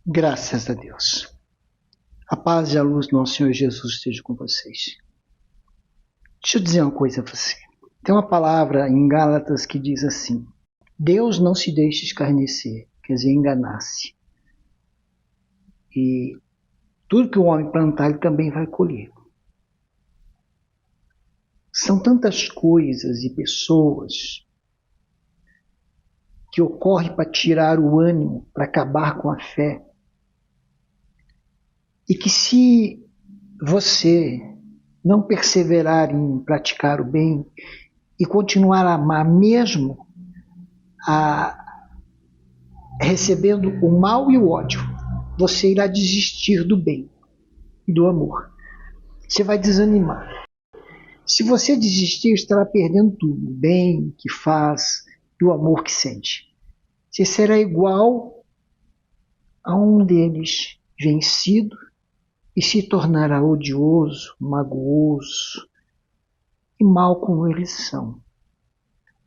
Graças a Deus. A paz e a luz do nosso Senhor Jesus esteja com vocês. Deixa eu dizer uma coisa a você. Tem uma palavra em Gálatas que diz assim: Deus não se deixa escarnecer, quer dizer, enganar-se. E tudo que o homem plantar, ele também vai colher. São tantas coisas e pessoas que ocorrem para tirar o ânimo, para acabar com a fé. E que se você não perseverar em praticar o bem e continuar a amar mesmo recebendo o mal e o ódio, você irá desistir do bem e do amor. Você vai desanimar. Se você desistir, estará perdendo tudo, o bem que faz e o amor que sente. Você será igual a um deles, vencido, e se tornará odioso, magooso e mal como eles são.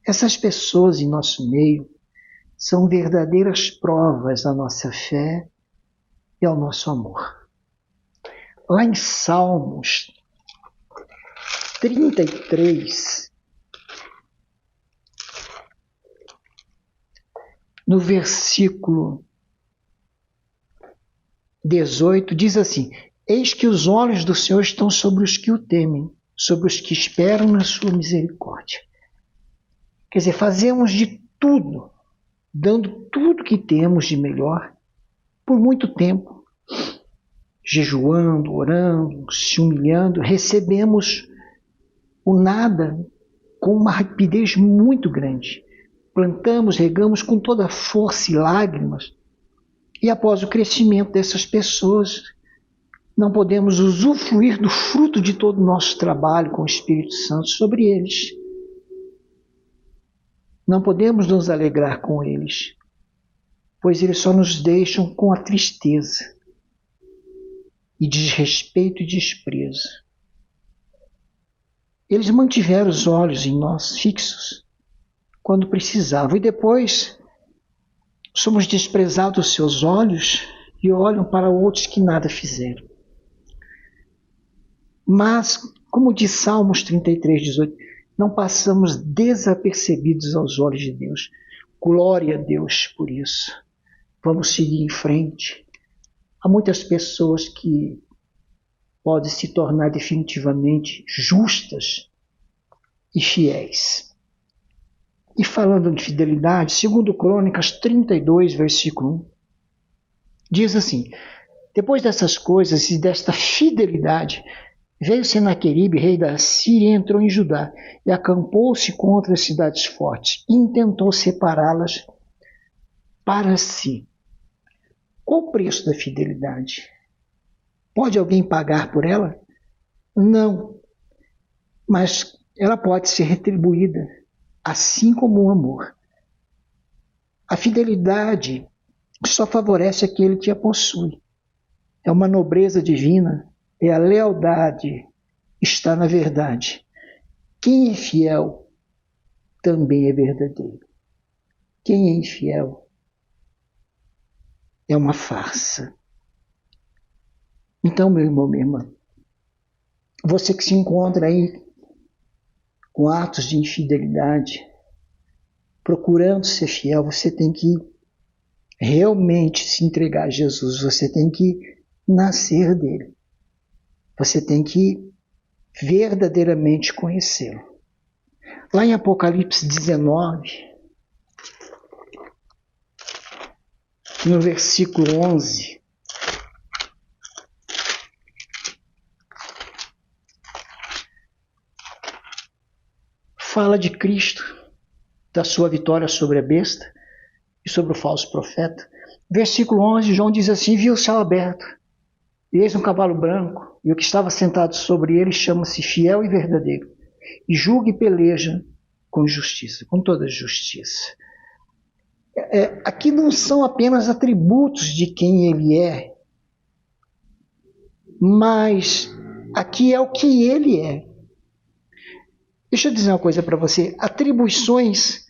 Essas pessoas em nosso meio são verdadeiras provas da nossa fé e ao nosso amor. Lá em Salmos 33, no versículo 18, diz assim: Eis que os olhos do Senhor estão sobre os que o temem, sobre os que esperam na sua misericórdia. Quer dizer, fazemos de tudo, dando tudo que temos de melhor, por muito tempo, jejuando, orando, se humilhando, recebemos o nada com uma rapidez muito grande. Plantamos, regamos com toda a força e lágrimas, e após o crescimento dessas pessoas, não podemos usufruir do fruto de todo o nosso trabalho com o Espírito Santo sobre eles. Não podemos nos alegrar com eles, pois eles só nos deixam com a tristeza e desrespeito e desprezo. Eles mantiveram os olhos em nós fixos quando precisavam, e depois somos desprezados os seus olhos e olham para outros que nada fizeram. Mas, como diz Salmos 33, 18, não passamos desapercebidos aos olhos de Deus. Glória a Deus por isso. Vamos seguir em frente. Há muitas pessoas que podem se tornar definitivamente justas e fiéis. E falando de fidelidade, segundo Crônicas 32, versículo 1, diz assim: Depois dessas coisas e desta fidelidade, veio Senaqueribe, rei da Síria, e entrou em Judá, e acampou-se contra as cidades fortes, e intentou separá-las para si. Qual o preço da fidelidade? Pode alguém pagar por ela? Não. Mas ela pode ser retribuída, assim como o amor. A fidelidade só favorece aquele que a possui. É uma nobreza divina, é a lealdade, está na verdade. Quem é fiel também é verdadeiro. Quem é infiel é uma farsa. Então, meu irmão, minha irmã, você que se encontra aí com atos de infidelidade, procurando ser fiel, você tem que realmente se entregar a Jesus, você tem que nascer dele. Você tem que verdadeiramente conhecê-lo. Lá em Apocalipse 19, no versículo 11, fala de Cristo, da sua vitória sobre a besta e sobre o falso profeta. Versículo 11, João diz assim: viu o céu aberto, e eis um cavalo branco, e o que estava sentado sobre ele chama-se Fiel e Verdadeiro, e julga e peleja com justiça, com toda justiça. Aqui não são apenas atributos de quem ele é, mas aqui é o que ele é. Deixa eu dizer uma coisa para você. Atribuições,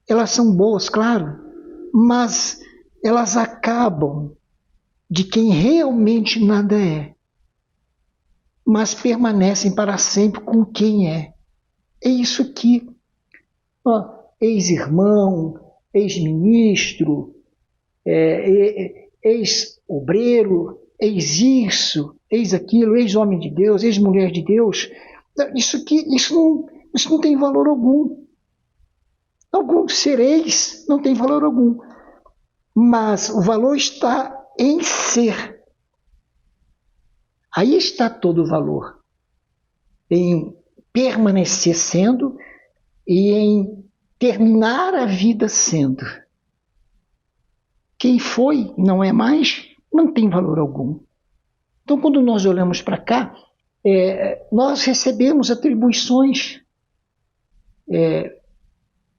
elas são boas, claro, mas elas acabam de quem realmente nada é, mas permanecem para sempre com quem é. É isso aqui. Ex-irmão, ex-ministro, ex-obreiro, ex-isso, ex-aquilo, ex-homem de Deus, ex-mulher de Deus. Isso não tem valor algum. Alguns sereis não tem valor algum. Mas o valor está em ser. Aí está todo o valor. Em permanecer sendo e em terminar a vida sendo. Quem foi e não é mais, não tem valor algum. Então, quando nós olhamos para cá, nós recebemos atribuições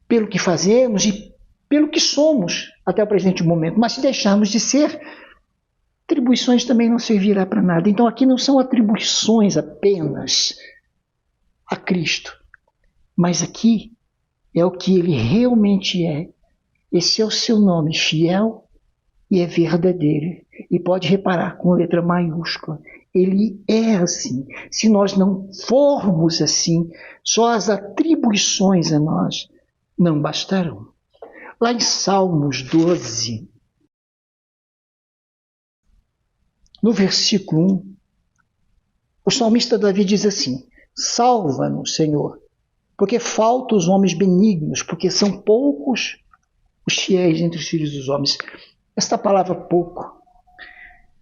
pelo que fazemos e pelo que somos até o presente momento. Mas se deixarmos de ser, atribuições também não servirá para nada. Então aqui não são atribuições apenas a Cristo, mas aqui é o que ele realmente é. Esse é o seu nome, fiel e é verdadeiro. E pode reparar com letra maiúscula. Ele é assim. Se nós não formos assim, só as atribuições a nós não bastarão. Lá em Salmos 12, no versículo 1, o salmista Davi diz assim: salva-nos, Senhor, porque faltam os homens benignos, porque são poucos os fiéis entre os filhos dos homens. Esta palavra pouco,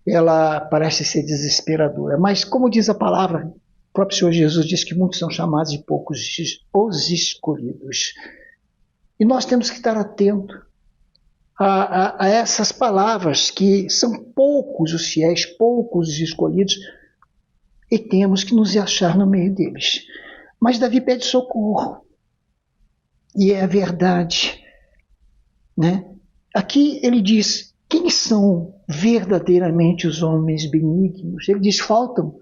ela parece ser desesperadora, mas como diz a palavra, o próprio Senhor Jesus diz que muitos são chamados e poucos os escolhidos. E nós temos que estar atentos a essas palavras, que são poucos os fiéis, poucos os escolhidos, e temos que nos achar no meio deles. Mas Davi pede socorro, e é a verdade, né? Aqui ele diz, quem são verdadeiramente os homens benignos? Ele diz, faltam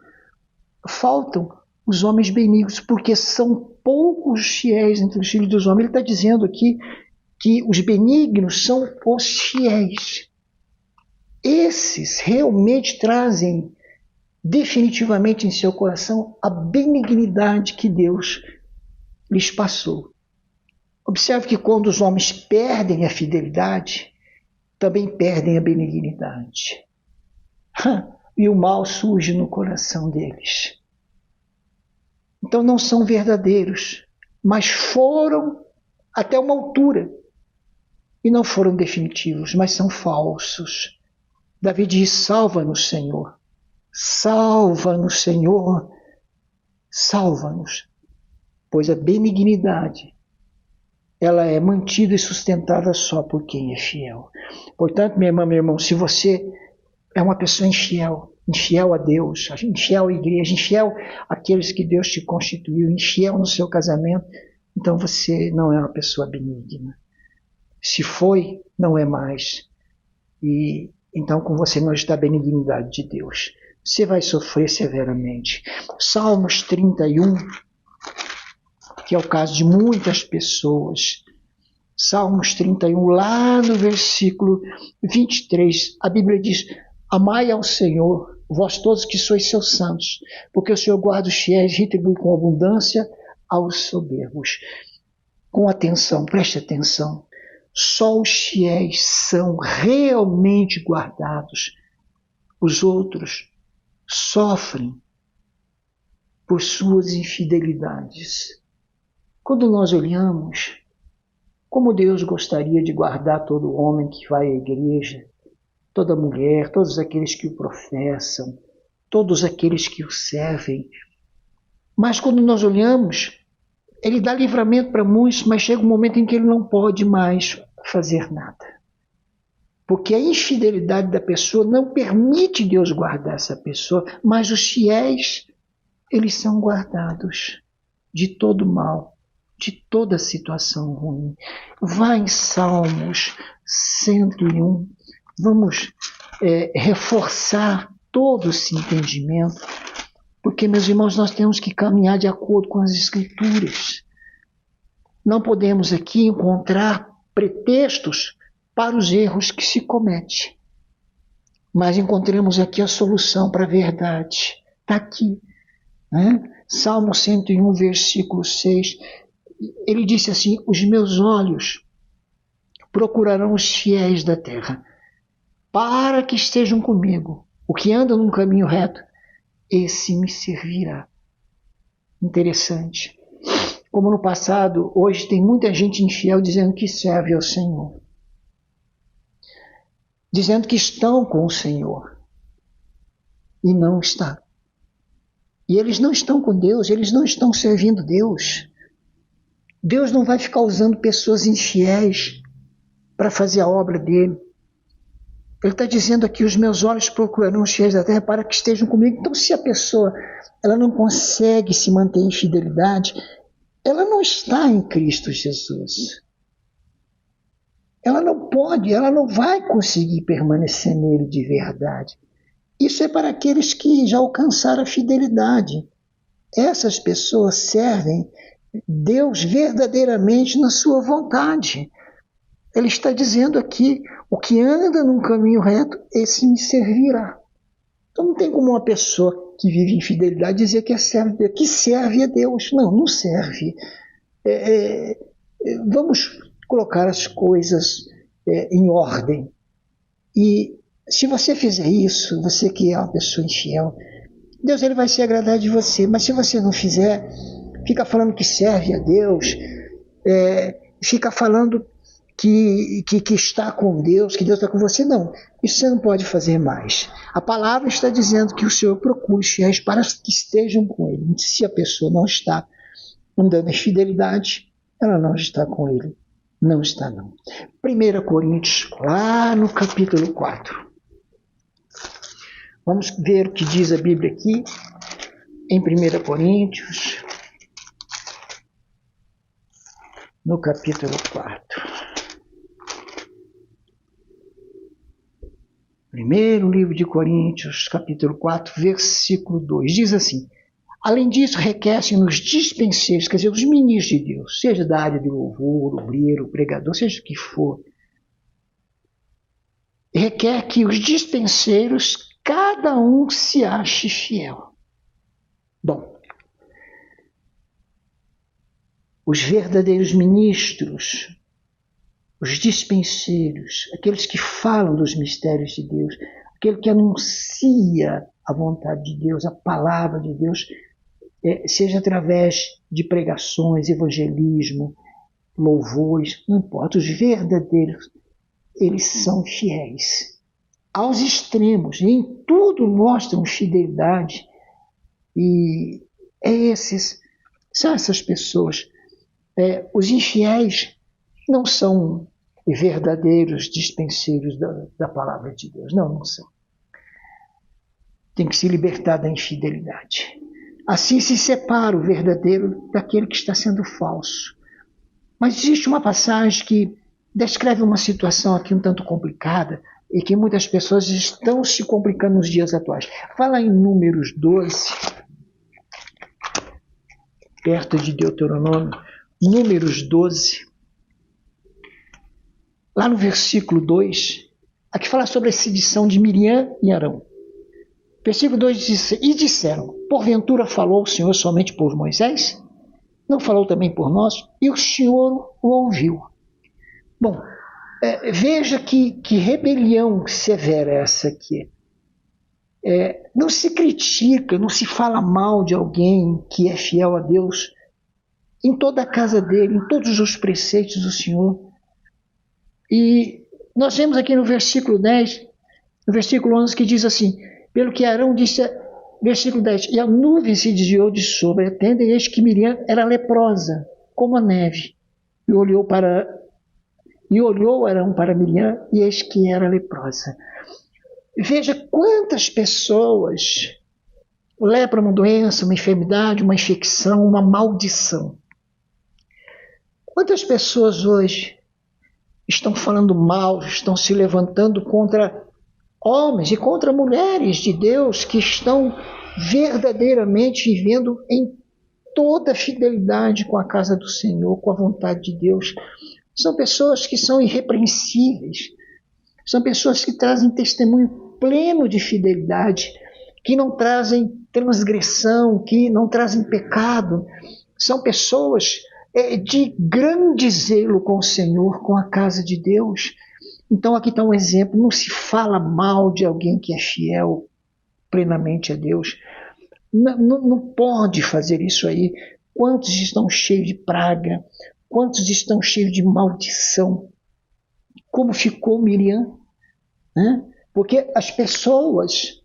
os homens benignos, porque são poucos fiéis entre os filhos dos homens. Ele está dizendo aqui que os benignos são os fiéis. Esses realmente trazem definitivamente em seu coração a benignidade que Deus lhes passou. Observe que quando os homens perdem a fidelidade, também perdem a benignidade. E o mal surge no coração deles. Então não são verdadeiros, mas foram até uma altura. E não foram definitivos, mas são falsos. Davi diz, salva-nos, Senhor. Salva-nos, Senhor. Salva-nos. Pois a benignidade, ela é mantida e sustentada só por quem é fiel. Portanto, minha irmã, meu irmão, se você é uma pessoa infiel, infiel a Deus, infiel à igreja, infiel àqueles que Deus te constituiu, infiel no seu casamento, então você não é uma pessoa benigna. Se foi, não é mais. E então com você não está a benignidade de Deus. Você vai sofrer severamente. Salmos 31, que é o caso de muitas pessoas. Salmos 31, lá no versículo 23, a Bíblia diz, amai ao Senhor, vós todos que sois seus santos, porque o Senhor guarda os fiéis e retribui com abundância aos soberbos. Com atenção, preste atenção. Só os fiéis são realmente guardados. Os outros sofrem por suas infidelidades. Quando nós olhamos como Deus gostaria de guardar todo homem que vai à igreja, toda mulher, todos aqueles que o professam, todos aqueles que o servem. Mas quando nós olhamos, ele dá livramento para muitos, mas chega um momento em que ele não pode mais fazer nada. Porque a infidelidade da pessoa não permite Deus guardar essa pessoa, mas os fiéis, eles são guardados de todo mal, de toda situação ruim. Vá em Salmos 101, vamos reforçar todo esse entendimento, porque, meus irmãos, nós temos que caminhar de acordo com as Escrituras. Não podemos aqui encontrar pretextos para os erros que se cometem. Mas encontramos aqui a solução para a verdade. Está aqui. Né? Salmo 101, versículo 6. Ele disse assim: os meus olhos procurarão os fiéis da terra, para que estejam comigo. O que anda num caminho reto, esse me servirá. Interessante. Como no passado, hoje tem muita gente infiel dizendo que serve ao Senhor. Dizendo que estão com o Senhor. E não está. E eles não estão com Deus, eles não estão servindo Deus. Deus não vai ficar usando pessoas infiéis para fazer a obra dele. Ele está dizendo aqui: os meus olhos procurarão os fiéis da terra para que estejam comigo. Então, se a pessoa ela não consegue se manter em fidelidade, ela não está em Cristo Jesus. Ela não pode, ela não vai conseguir permanecer nele de verdade. Isso é para aqueles que já alcançaram a fidelidade. Essas pessoas servem Deus verdadeiramente na sua vontade. Ele está dizendo aqui: o que anda num caminho reto, esse me servirá. Então não tem como uma pessoa que vive em fidelidade dizer que serve a Deus. Não, não serve. Vamos colocar as coisas em ordem. E se você fizer isso, você que é uma pessoa infiel, Deus ele vai se agradar de você. Mas se você não fizer, fica falando que serve a Deus, fica falando que está com Deus, que Deus está com você. Não, isso você não pode fazer mais. A palavra está dizendo que o Senhor procura os fiéis para que estejam com Ele. Se a pessoa não está andando em fidelidade, ela não está com Ele. Não está, não. 1 Coríntios, lá no capítulo 4. Vamos ver o que diz a Bíblia aqui, em 1 Coríntios, no capítulo 4. Primeiro livro de Coríntios, capítulo 4, versículo 2. Diz assim: além disso, requerem nos dispenseiros, quer dizer, os ministros de Deus, seja da área de louvor, obreiro, pregador, seja o que for, requer que os dispenseiros, cada um se ache fiel. Bom, os verdadeiros ministros, os dispenseiros, aqueles que falam dos mistérios de Deus, aquele que anuncia a vontade de Deus, a palavra de Deus, seja através de pregações, evangelismo, louvores, não importa, os verdadeiros, eles são fiéis aos extremos, e em tudo mostram fidelidade, e são essas pessoas. Os infiéis não são verdadeiros dispenseiros da palavra de Deus, não são. Tem que se libertar da infidelidade. Assim se separa o verdadeiro daquele que está sendo falso. Mas existe uma passagem que descreve uma situação aqui um tanto complicada e que muitas pessoas estão se complicando nos dias atuais. Fala em Números 12, perto de Deuteronômio, Números 12, lá no versículo 2, aqui fala sobre a sedição de Miriam e Arão. Versículo 2 diz: e disseram, porventura falou o Senhor somente por Moisés? Não falou também por nós? E o Senhor o ouviu. Bom, veja que rebelião severa essa aqui. Não se critica, não se fala mal de alguém que é fiel a Deus em toda a casa dele, em todos os preceitos do Senhor. E nós vemos aqui no versículo 10, no versículo 11, que diz assim: pelo que Arão disse, versículo 10, e a nuvem se desviou de sobre a tenda, e eis que Miriam era leprosa, como a neve. E olhou Arão para Miriam, e eis que era leprosa. Veja quantas pessoas lepra uma doença, uma enfermidade, uma infecção, uma maldição. Quantas pessoas hoje estão falando mal, estão se levantando contra homens e contra mulheres de Deus que estão verdadeiramente vivendo em toda fidelidade com a casa do Senhor, com a vontade de Deus. São pessoas que são irrepreensíveis, são pessoas que trazem testemunho pleno de fidelidade, que não trazem transgressão, que não trazem pecado. São pessoas de grande zelo com o Senhor, com a casa de Deus. Então aqui está um exemplo, não se fala mal de alguém que é fiel plenamente a Deus. Não pode fazer isso aí. Quantos estão cheios de praga? Quantos estão cheios de maldição? Como ficou Miriam? Né? Porque as pessoas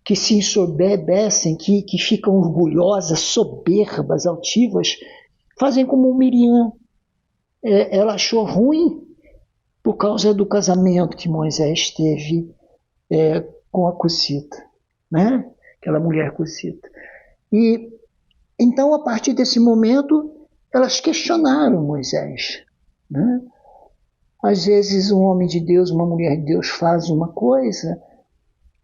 que se ensoberbecem, que ficam orgulhosas, soberbas, altivas, fazem como Miriam. Ela achou ruim por causa do casamento que Moisés teve com a Cusita, né? Aquela mulher Cusita. E então, a partir desse momento, elas questionaram Moisés, né? Às vezes um homem de Deus, uma mulher de Deus faz uma coisa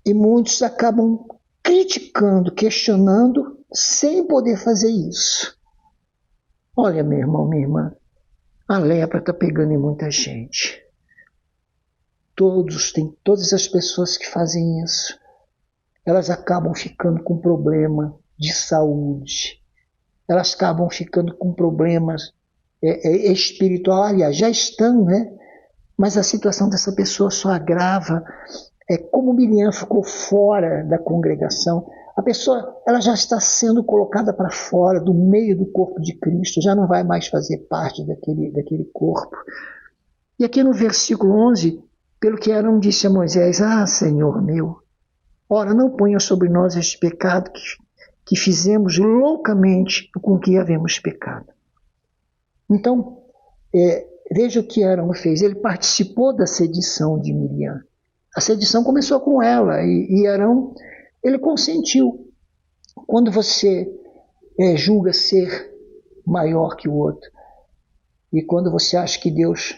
e muitos acabam criticando, questionando, sem poder fazer isso. Olha, meu irmão, minha irmã, a lepra está pegando em muita gente. Todas as pessoas que fazem isso, elas acabam ficando com problema de saúde. Elas acabam ficando com problemas espiritual. Aliás, já estão, né? Mas a situação dessa pessoa só agrava. Como Miriam ficou fora da congregação, a pessoa ela já está sendo colocada para fora do meio do corpo de Cristo, já não vai mais fazer parte daquele corpo. E aqui no versículo 11, pelo que Arão disse a Moisés: Ah, Senhor meu, ora, não ponha sobre nós este pecado que fizemos loucamente com que havemos pecado. Então, veja o que Arão fez. Ele participou da sedição de Miriam. A sedição começou com ela e Arão, ele consentiu. Quando você julga ser maior que o outro e quando você acha que Deus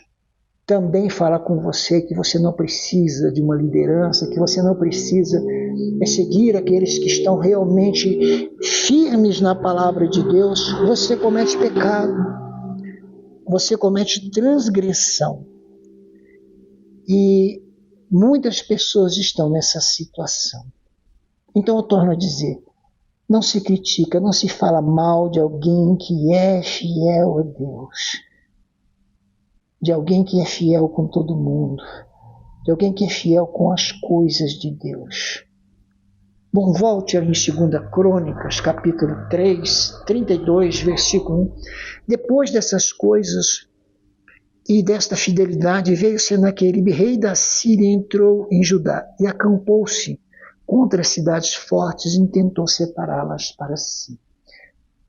também fala com você que você não precisa de uma liderança, que você não precisa seguir aqueles que estão realmente firmes na palavra de Deus, você comete pecado, você comete transgressão. E muitas pessoas estão nessa situação. Então eu torno a dizer, não se critica, não se fala mal de alguém que é fiel a Deus, de alguém que é fiel com todo mundo, de alguém que é fiel com as coisas de Deus. Bom, volte ali em 2 Crônicas, capítulo 3, 32, versículo 1. Depois dessas coisas e desta fidelidade, veio Senaqueribe, rei da Síria, entrou em Judá e acampou-se contra as cidades fortes e tentou separá-las para si.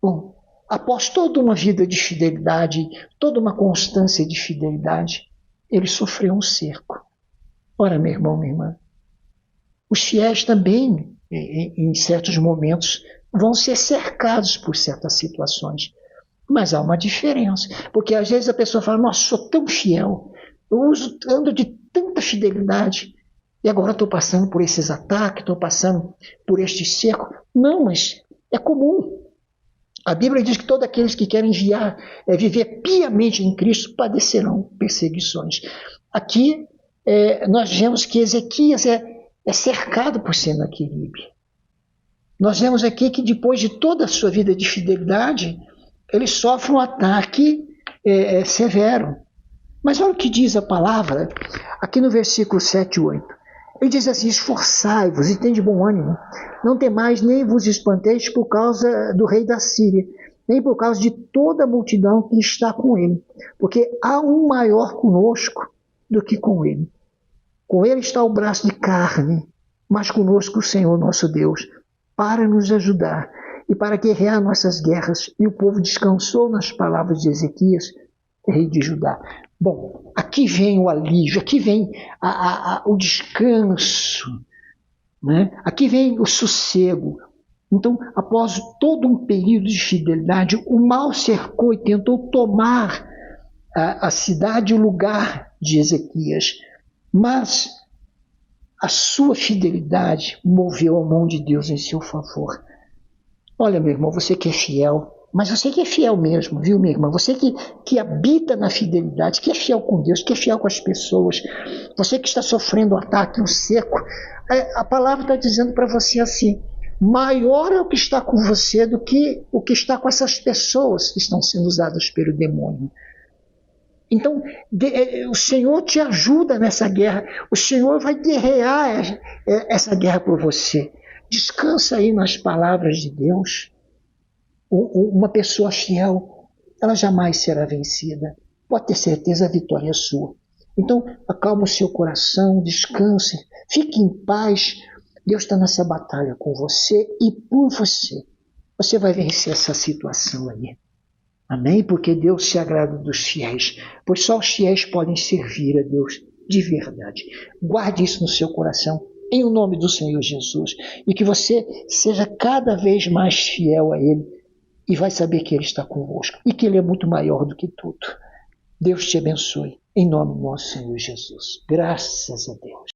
Bom, após toda uma vida de fidelidade, toda uma constância de fidelidade, ele sofreu um cerco. Ora, meu irmão, minha irmã, os fiéis também, em certos momentos, vão ser cercados por certas situações. Mas há uma diferença, porque às vezes a pessoa fala: nossa, sou tão fiel, eu ando de tanta fidelidade, e agora estou passando por esses ataques, estou passando por este cerco. Não, mas é comum. A Bíblia diz que todos aqueles que querem viver piamente em Cristo padecerão perseguições. Aqui nós vemos que Ezequias é cercado por Senaqueribe. Nós vemos aqui que depois de toda a sua vida de fidelidade, ele sofre um ataque severo. Mas olha o que diz a palavra aqui no versículo 7 e 8. Ele diz assim: esforçai-vos e tende bom ânimo, não temais nem vos espanteis por causa do rei da Síria, nem por causa de toda a multidão que está com ele, porque há um maior conosco do que com ele. Com ele está o braço de carne, mas conosco o Senhor nosso Deus, para nos ajudar e para guerrear nossas guerras. E o povo descansou nas palavras de Ezequias, rei de Judá. Bom, aqui vem o alívio, aqui vem o descanso, né? Aqui vem o sossego. Então, após todo um período de fidelidade, o mal cercou e tentou tomar a cidade e o lugar de Ezequias. Mas a sua fidelidade moveu a mão de Deus em seu favor. Olha, meu irmão, você que é fiel, Mas você que é fiel mesmo, viu, minha irmã? Você que habita na fidelidade, que é fiel com Deus, que é fiel com as pessoas, você que está sofrendo um ataque, um seco, a palavra está dizendo para você assim: maior é o que está com você do que o que está com essas pessoas que estão sendo usadas pelo demônio. Então, o Senhor te ajuda nessa guerra, o Senhor vai guerrear essa guerra por você. Descansa aí nas palavras de Deus. Uma pessoa fiel, ela jamais será vencida. Pode ter certeza, a vitória é sua. Então, acalma o seu coração, descanse, fique em paz. Deus está nessa batalha com você e por você. Você vai vencer essa situação aí. Amém? Porque Deus se agrada dos fiéis, pois só os fiéis podem servir a Deus de verdade. Guarde isso no seu coração, em o nome do Senhor Jesus, e que você seja cada vez mais fiel a Ele, e vai saber que Ele está convosco, e que Ele é muito maior do que tudo. Deus te abençoe, em nome do nosso Senhor Jesus. Graças a Deus.